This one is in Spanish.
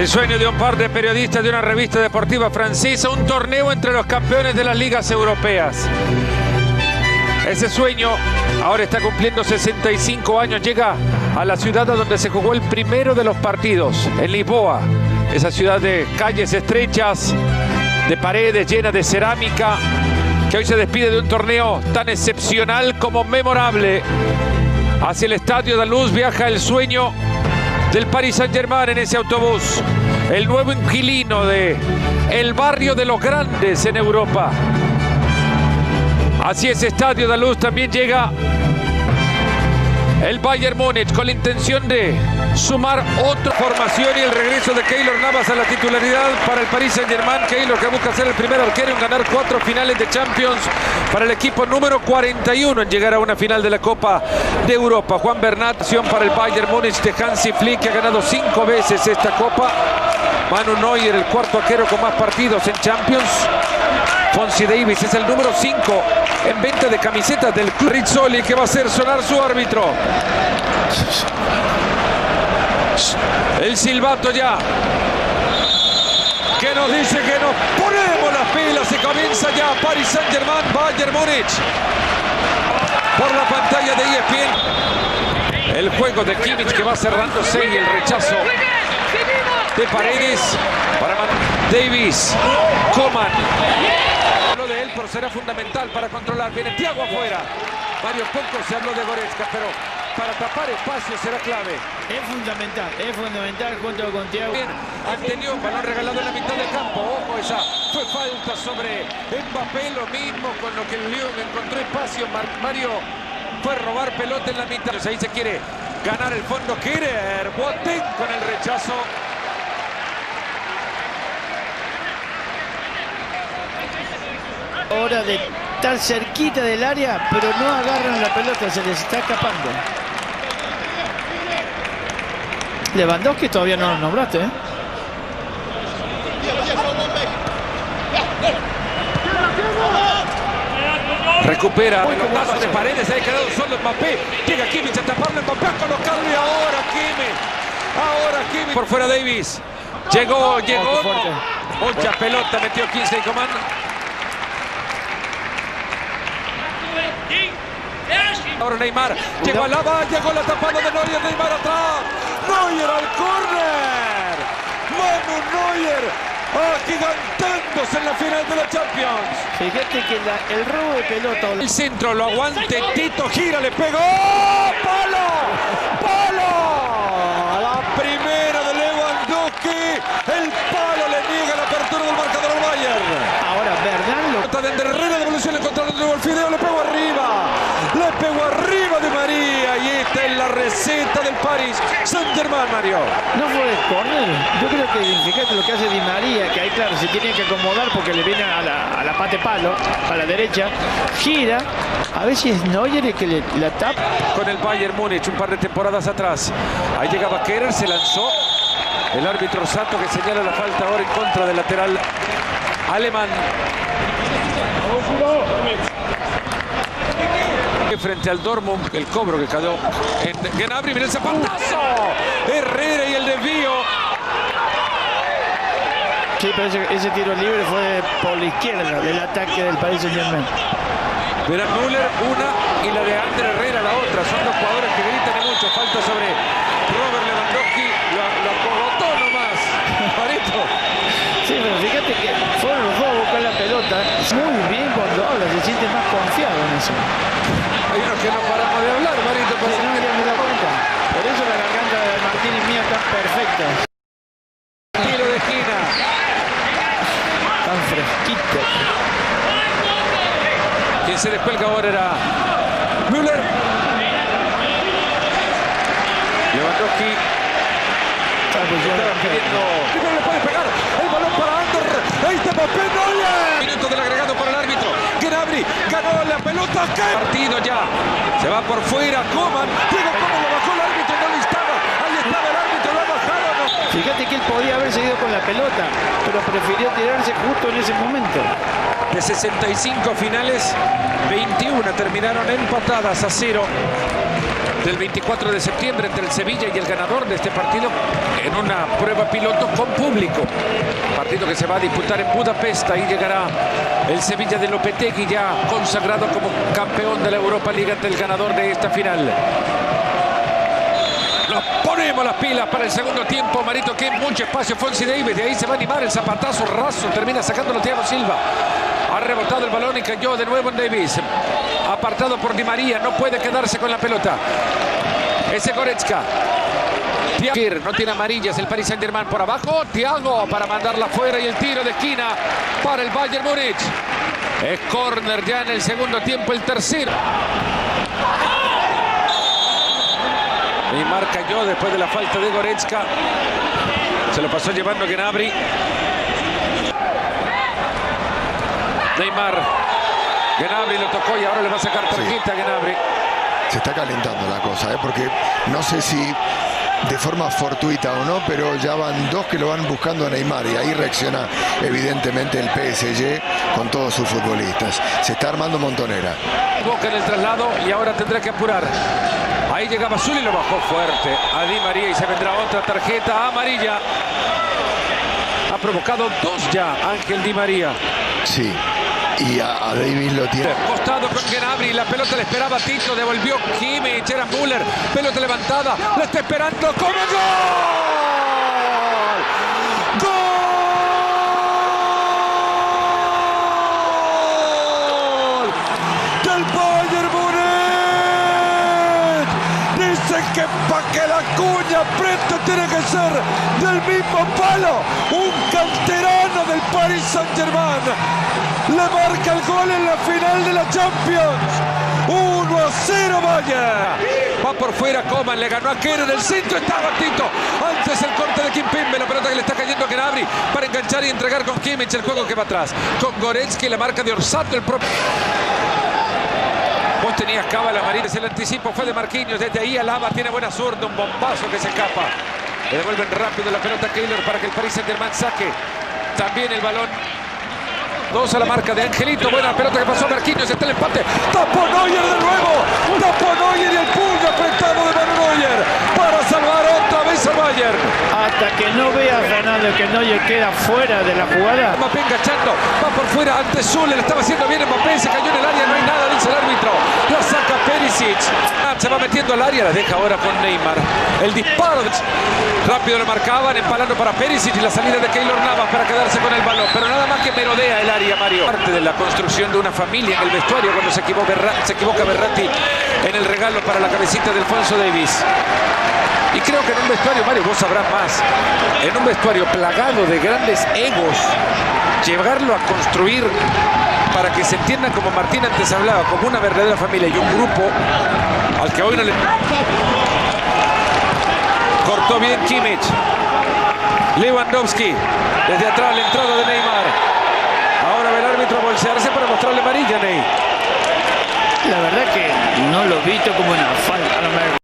sueño de un par de periodistas de una revista deportiva francesa, un torneo entre los campeones de las ligas europeas. Ese sueño ahora está cumpliendo 65 años, llega a la ciudad donde se jugó el primero de los partidos, en Lisboa, esa ciudad de calles estrechas, de paredes llenas de cerámica, que hoy se despide de un torneo tan excepcional como memorable. Hacia el Estadio de la Luz viaja el sueño del Paris Saint-Germain en ese autobús, el nuevo inquilino de el barrio de los grandes en Europa. Hacia ese Estadio de la Luz también llega el Bayern Múnich con la intención de sumar otra formación y el regreso de Keylor Navas a la titularidad para el Paris Saint-Germain. Keylor, que busca ser el primer arquero en ganar 4 finales de Champions para el equipo número 41 en llegar a una final de la Copa de Europa. Juan Bernat, para el Bayern Múnich de Hansi Flick, que ha ganado 5 veces esta Copa. Manu Neuer, el cuarto arquero con más partidos en Champions. Fonzie Davies es el número 5 en venta de camisetas del club. Rizzoli, que va a hacer sonar su árbitro. El silbato ya, que nos dice que nos ponemos las pilas y comienza ya Paris Saint-Germain, Bayern Múnich. Por la pantalla de ESPN. El juego de Kimmich, que va cerrándose, y el rechazo de Paredes para Davies. Coman. Lo de él, pero será fundamental para controlar. Viene Thiago afuera. Varios pocos se habló de Goretzka, pero para tapar espacio será clave. Es fundamental junto con Thiago. Bien, anterior, balón regalado en la mitad del campo. Ojo, esa fue falta sobre Mbappé, lo mismo con lo que el Lyon encontró espacio. Mario fue robar pelota en la mitad. Ahí se quiere ganar el fondo. Quiere Boateng con el rechazo. Hora de estar cerquita del área, pero no agarran la pelota, se les está escapando. Lewandowski todavía no lo nombraste, ¿eh? Recupera el pelotazo de Paredes, ahí ha quedado solo Mbappé. Llega Kimmich a taparle, Mbappé a colocarle, ahora Kimmich. Por fuera Davies. Llegó. Mucha pelota, metió Kingsley Coman. Ahora Neymar, llegó a Lava, llegó la tapada de Neuer, Neymar atrás. Neuer al córner. Manu Neuer agigantándose en la final de la Champions. Fíjate que el robo de pelota. El centro lo aguante, Tito gira, le pegó. ¡Palo! A la primera de Lewandowski. El palo le niega la apertura del marcador al Bayern. Ahora Bernal lo... De Herrera, devolución, le controla de nuevo el Fideo, le pegó arriba de María, y esta es la receta del Paris Saint-Germain, Mario. No fue de córner. Yo creo que, fíjate lo que hace Di María, que ahí claro se tiene que acomodar porque le viene a la pate palo, a la derecha, gira, a ver si es Neuer el que la tapa. Con el Bayern Múnich un par de temporadas atrás, ahí llegaba Kerer, se lanzó el árbitro Sato, que señala la falta ahora en contra del lateral alemán. Frente al Dortmund, el cobro que quedó en Gnabry, mira el zapatazo, Herrera y el desvío. Sí, pero ese tiro libre fue por la izquierda del ataque del Paris Saint-Germain. Verá Müller una y la de Ander Herrera la otra. Son dos jugadores que gritan mucho. Falta sobre Robert Lewandowski, lo acogotó nomás. Marito. Sí, pero fíjate que fueron los dos a buscar la pelota. Muy bien cuando habla, se siente más confiado en eso. Hay unos que no paramos de hablar, Marito. Sí, no me da cuenta. Por eso la garganta de Martínez mía está perfecta. Tiro de esquina. Tan fresquito. Quien se descuelga ahora era Müller. Lewandowski. Primero le puede pegar. El balón para Ander. Ahí está Mbappé. Minuto del agregado para el árbitro. Gnabry ganó la pelota. ¿Qué? Partido ya. Se va por fuera. Coman. Diego Coman lo bajó el árbitro. No le estaba. Ahí estaba el árbitro. Lo ha bajado. No. Fíjate que él podía haber seguido con la pelota, pero prefirió tirarse justo en ese momento. De 65 finales, 21 terminaron empatadas a 0. del 24 de septiembre entre el Sevilla y el ganador de este partido en una prueba piloto con público. Partido que se va a disputar en Budapest. Ahí llegará el Sevilla de Lopetegui, ya consagrado como campeón de la Europa League ante el ganador de esta final. Nos ponemos las pilas para el segundo tiempo. Marito, que mucho espacio Fonsi Davis. De ahí se va a animar el zapatazo raso. Termina sacándolo Thiago Silva. Ha rebotado el balón y cayó de nuevo en Davis. Apartado por Di María. No puede quedarse con la pelota. Ese Goretzka. No tiene amarillas el Paris Saint-Germain por abajo. Thiago para mandarla fuera y el tiro de esquina para el Bayern Múnich. Es córner ya en el segundo tiempo, el tercero. Neymar cayó después de la falta de Goretzka. Se lo pasó llevando Gnabry. Neymar. Gnabry lo tocó y ahora le va a sacar tarjeta a Gnabry. Se está calentando la cosa, porque no sé si de forma fortuita o no, pero ya van dos que lo van buscando a Neymar y ahí reacciona evidentemente el PSG con todos sus futbolistas. Se está armando montonera. Boca en el traslado y ahora tendrá que apurar. Ahí llegaba Zul y lo bajó fuerte a Di María y se vendrá otra tarjeta amarilla. Ha provocado dos ya Ángel Di María. Sí. Y a Davis lo tiene. Costado con Gnabry, la pelota le esperaba Tito, devolvió Kimmich, era Müller, pelota levantada, la está esperando, ¡como gol! ¡Gol! ¡Del Bayern Múnich! Dicen que pa' que la cuña presta tiene que ser del mismo palo, un canterano del Paris Saint-Germain. Le marca el gol en la final de la Champions. 1-0 Bayern. Va por fuera Coman, le ganó a Kehrer en el centro. Estaba Tito. Antes el corte de Kimpembe. La pelota que le está cayendo a Gnabry para enganchar y entregar con Kimmich. El juego que va atrás. Con Goretzka y la marca de Orsato, el propio. Vos tenías cábala, Marines. El anticipo fue de Marquinhos. Desde ahí Alaba tiene buena zurda. Un bombazo que se escapa. Le devuelven rápido la pelota a Keylor para que el Paris Saint-Germain saque también el balón. Dos a la marca de Angelito. Buena pelota que pasó a Marquinhos. Está el empate. Tapó Neuer de nuevo. Tapó Neuer y el puño apretado de Manu Neuer para salvar otra vez al Bayern. Hasta que no vea Ronaldo que Neuer queda fuera de la jugada. Mbappé enganchando. Va por fuera ante Zul. Le estaba haciendo bien Mbappé. Se cayó en el área. No hay nada, dice el árbitro. La saca Perisic. Se va metiendo al área. La deja ahora con Neymar. El disparo. Rápido lo marcaban. Empalando para Perisic y la salida de Keylor Navas para quedarse con el balón. Pero nada más que merodea el área. Mario, parte de la construcción de una familia en el vestuario cuando se equivoca Verratti en el regalo para la cabecita de Alfonso Davies. Y creo que en un vestuario, Mario, vos sabrás más, en un vestuario plagado de grandes egos, llevarlo a construir para que se entienda, como Martín antes hablaba, como una verdadera familia y un grupo al que hoy no le... Cortó bien Kimmich. Lewandowski desde atrás, la entrada de Neymar. Ahora ve el árbitro a bolsearse para mostrarle amarilla, Ney. La verdad que no lo he visto como una falta. A lo mejor